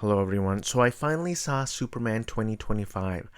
Hello everyone. So I finally saw Superman 2025.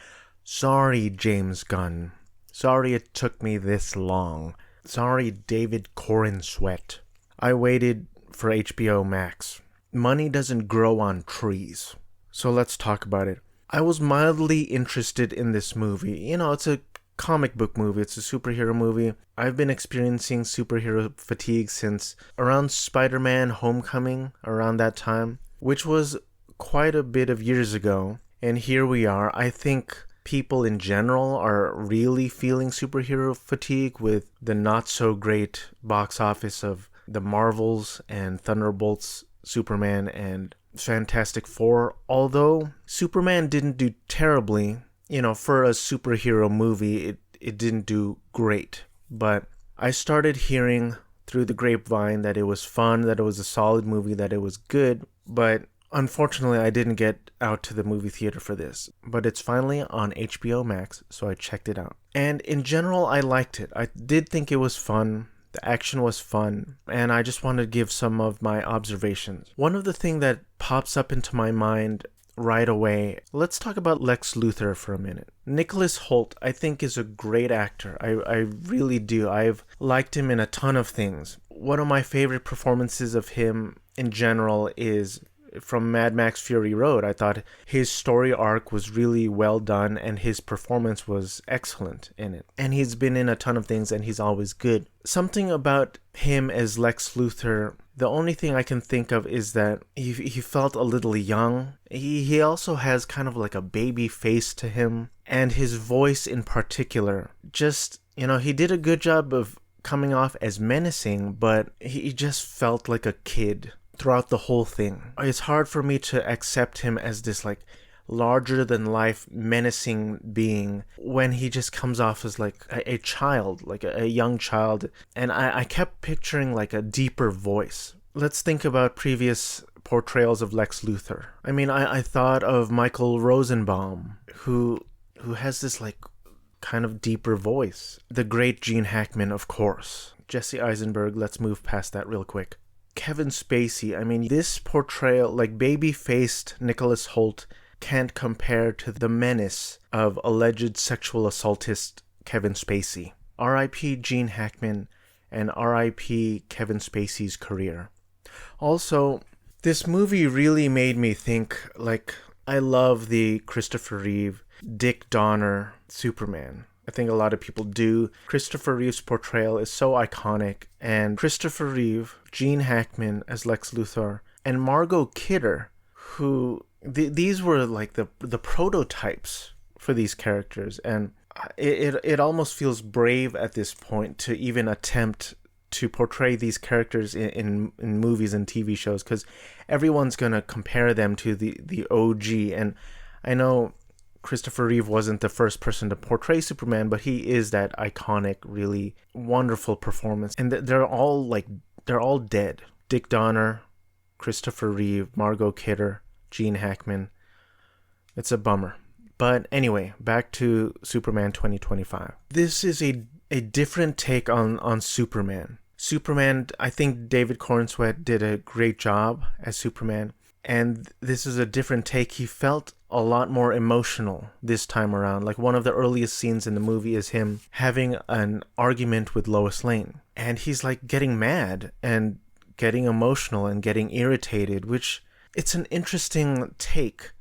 Sorry, James Gunn. Sorry it took me this long. Sorry, David Corenswet. I waited for HBO Max. Money doesn't grow on trees. So let's talk about it. I was mildly interested in this movie. You know, it's a comic book movie. It's a superhero movie. I've been experiencing superhero fatigue since around Spider-Man Homecoming, around that time, which was quite a bit of years ago. And here we are. I think people in general are really feeling superhero fatigue with the not so great box office of the Marvels and Thunderbolts, Superman and Fantastic Four. Although Superman didn't do terribly, you know, for a superhero movie, it didn't do great. But I started hearing through the grapevine that it was fun, that it was a solid movie, that it was good. But unfortunately, I didn't get out to the movie theater for this. But it's finally on HBO Max, so I checked it out. And in general, I liked it. I did think it was fun. The action was fun, and I just wanted to give some of my observations. One of the things that pops up into my mind right away, let's talk about Lex Luthor for a minute. Nicholas Hoult, I think, is a great actor. I really do. I've liked him in a ton of things. One of my favorite performances of him in general is from Mad Max Fury Road. I thought his story arc was really well done and his performance was excellent in it. And he's been in a ton of things and he's always good. Something about him as Lex Luthor, the only thing I can think of is that he felt a little young. He also has kind of like a baby face to him, and his voice in particular, just, you know, he did a good job of coming off as menacing, but he just felt like a kid throughout the whole thing. It's hard for me to accept him as this like larger than life menacing being when he just comes off as like a child, like a young child. And I kept picturing like a deeper voice. Let's think about previous portrayals of Lex Luthor. I mean, I thought of Michael Rosenbaum, who has this like kind of deeper voice. The great Gene Hackman, of course. Jesse Eisenberg, let's move past that real quick. Kevin Spacey, I mean, this portrayal, like baby-faced Nicholas Hoult, can't compare to the menace of alleged sexual assaultist Kevin Spacey. R.I.P. Gene Hackman and R.I.P. Kevin Spacey's career. Also, this movie really made me think, like, I love the Christopher Reeve, Dick Donner Superman. I think a lot of people do. Christopher Reeve's portrayal is so iconic, and Christopher Reeve, Gene Hackman as Lex Luthor, and Margot Kidder, who these were like the prototypes for these characters, and it almost feels brave at this point to even attempt to portray these characters in movies and TV shows, because everyone's gonna compare them to the OG, and I know Christopher Reeve wasn't the first person to portray Superman, but he is that iconic, really wonderful performance. And they're all dead. Dick Donner, Christopher Reeve, Margot Kidder, Gene Hackman. It's a bummer. But anyway, back to Superman 2025. This is a different take on Superman. Superman, I think David Corenswet did a great job as Superman. And this is a different take. He felt a lot more emotional this time around. Like one of the earliest scenes in the movie is him having an argument with Lois Lane. And he's like getting mad and getting emotional and getting irritated, which it's an interesting take.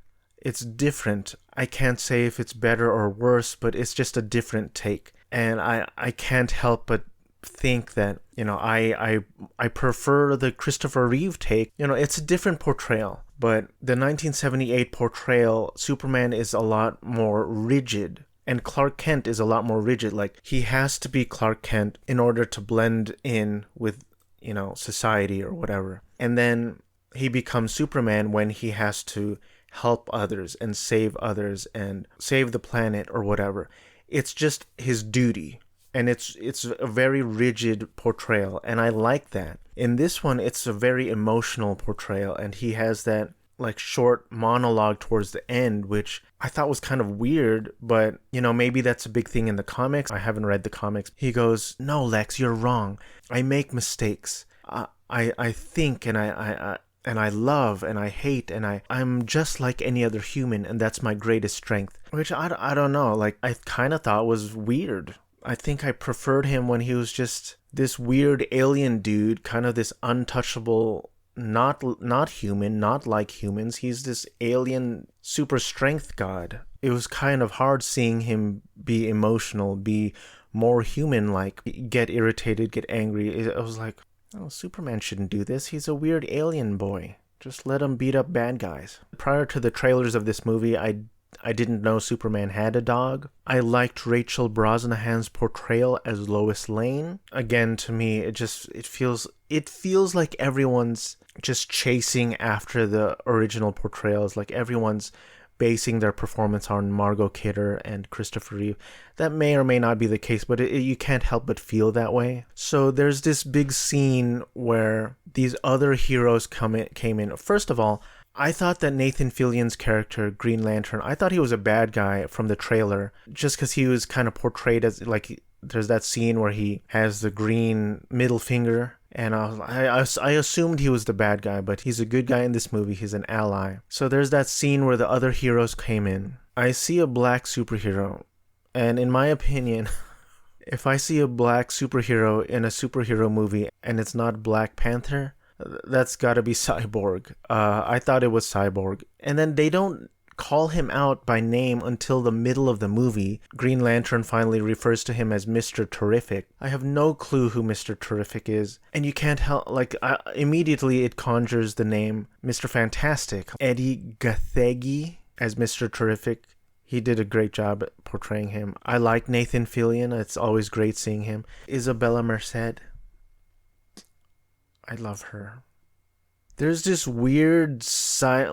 It's different. I can't say if it's better or worse, but it's just a different take. And I can't help but think that, you know, I prefer the Christopher Reeve take. You know, it's a different portrayal, but the 1978 portrayal, Superman is a lot more rigid, and Clark Kent is a lot more rigid. Like, he has to be Clark Kent in order to blend in with, you know, society or whatever. And then he becomes Superman when he has to help others and save the planet or whatever. It's just his duty. And it's a very rigid portrayal, and I like that. In this one, it's a very emotional portrayal, and he has that like short monologue towards the end, which I thought was kind of weird, but you know, maybe that's a big thing in the comics. I haven't read the comics. He goes, "No, Lex, you're wrong. I make mistakes. I think, and and I love and I hate and I'm just like any other human, and that's my greatest strength. Which I don't know, like I kind of thought was weird. I think I preferred him when he was just this weird alien dude, kind of this untouchable, not human, not like humans. He's this alien super strength god. It was kind of hard seeing him be emotional, be more human-like, get irritated, get angry. I was like, oh, Superman shouldn't do this. He's a weird alien boy. Just let him beat up bad guys. Prior to the trailers of this movie, I didn't know Superman had a dog. I liked Rachel Brosnahan's portrayal as Lois Lane. Again, to me, it feels like everyone's just chasing after the original portrayals. Like everyone's basing their performance on Margot Kidder and Christopher Reeve. That may or may not be the case, but you can't help but feel that way. So there's this big scene where these other heroes came in. First of all, I thought that Nathan Fillion's character, Green Lantern, I thought he was a bad guy from the trailer, just because he was kind of portrayed as, like, there's that scene where he has the green middle finger, and I assumed he was the bad guy, but he's a good guy in this movie. He's an ally. So there's that scene where the other heroes came in. I see a black superhero, and in my opinion, if I see a black superhero in a superhero movie and it's not Black Panther, that's gotta be Cyborg. I thought it was Cyborg. And then they don't call him out by name until the middle of the movie. Green Lantern finally refers to him as Mr. Terrific. I have no clue who Mr. Terrific is. And you can't help, like, immediately it conjures the name Mr. Fantastic. Eddie Gathegi as Mr. Terrific. He did a great job at portraying him. I like Nathan Fillion. It's always great seeing him. Isabella Merced. I love her. There's this weird side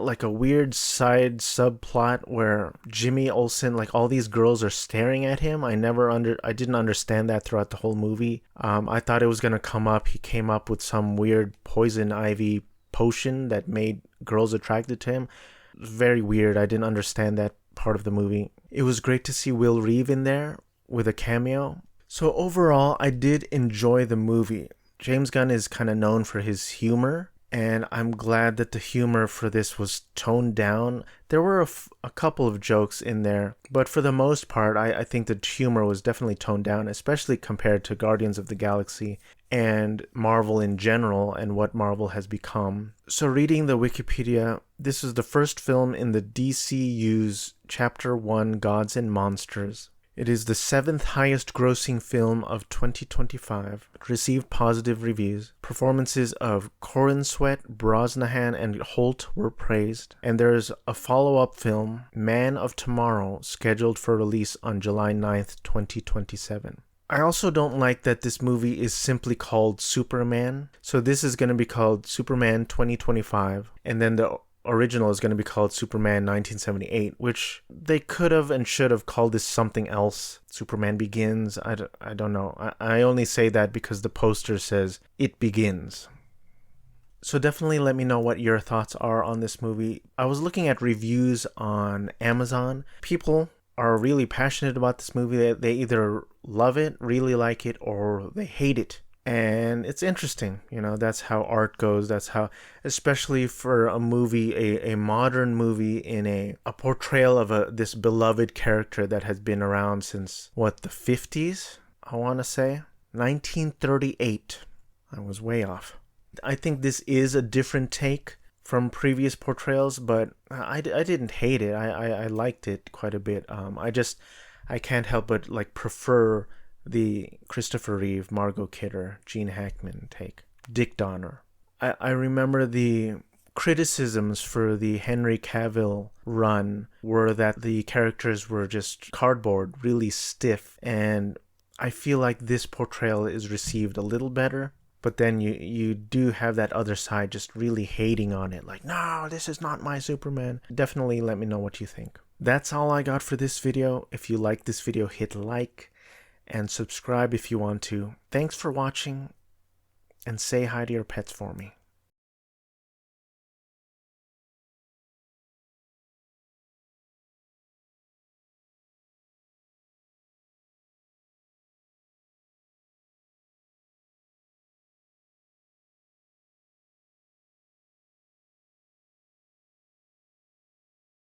subplot where Jimmy Olsen, like all these girls are staring at him. I didn't understand that throughout the whole movie. I thought it was gonna come up. He came up with some weird poison ivy potion that made girls attracted to him. Very weird. I didn't understand that part of the movie. It was great to see Will Reeve in there with a cameo. So overall, I did enjoy the movie. James Gunn is kind of known for his humor, and I'm glad that the humor for this was toned down. There were a couple of jokes in there, but for the most part, I think the humor was definitely toned down, especially compared to Guardians of the Galaxy and Marvel in general and what Marvel has become. So reading the Wikipedia, this is the first film in the DCU's Chapter 1 Gods and Monsters. It is the 7th highest grossing film of 2025. It received positive reviews. Performances of Corenswet, Brosnahan, and Hoult were praised. And there's a follow-up film, Man of Tomorrow, scheduled for release on July 9th, 2027. I also don't like that this movie is simply called Superman. So this is going to be called Superman 2025. And then the original is going to be called Superman 1978, which they could have and should have called this something else. Superman Begins. I don't know. I only say that because the poster says It Begins. So definitely let me know what your thoughts are on this movie. I was looking at reviews on Amazon. People are really passionate about this movie. They either love it, really like it, or they hate it. And it's interesting, that's how art goes. That's how, especially for a movie, a modern movie in a portrayal of this beloved character that has been around since, the 50s, I want to say? 1938. I was way off. I think this is a different take from previous portrayals, but I didn't hate it. I liked it quite a bit. I can't help but prefer the Christopher Reeve, Margot Kidder, Gene Hackman take. Dick Donner. I remember the criticisms for the Henry Cavill run were that the characters were just cardboard, really stiff, and I feel like this portrayal is received a little better, but then you do have that other side just really hating on it, like, no, this is not my Superman. Definitely let me know what you think. That's all I got for this video. If you like this video, hit like and subscribe if you want to. Thanks for watching, and say hi to your pets for me.